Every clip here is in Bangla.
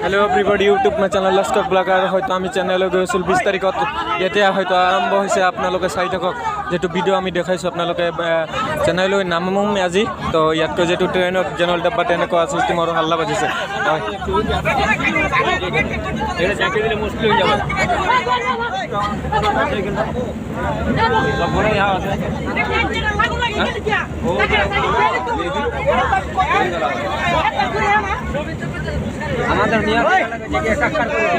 हेलो एवरीबॉडी यूट्यूब में चैनल लस्टक ब्लॉगर হয়তো আমি চ্যানেলে গৈছিল 20 তাৰিখত এতিয়া হয়তো আৰম্ভ হৈছে আপোনালোকে চাই থাকক যেটো ভিডিও আমি দেখাইছো আপোনালোকে চ্যানেললৈ নামম আজি তো ইয়াতকৈ যেটো ট্ৰেইনত জেনেৰেল ডাব্বা তেনেকুৱা সিস্টেম আৰু হাল্লা বাজিছে হয় এটা চাকি দিলে মুশকিল হয়ে যাবে আমাদের নিয়ে জায়গায় কাকার করে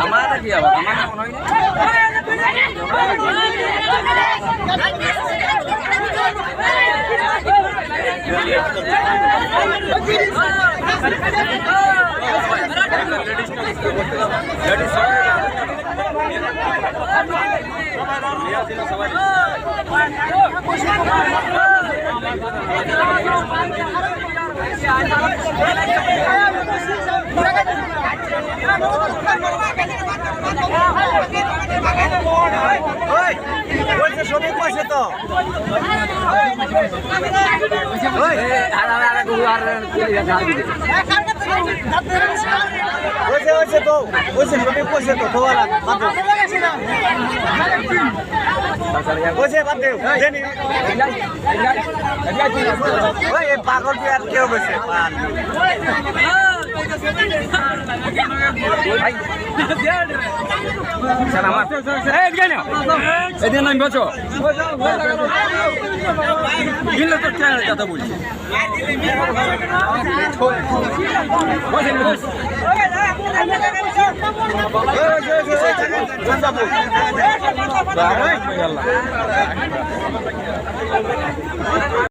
हमारा क्या होगा সবই পয়সা তো পাগল কেউ গেছে কথা বলছি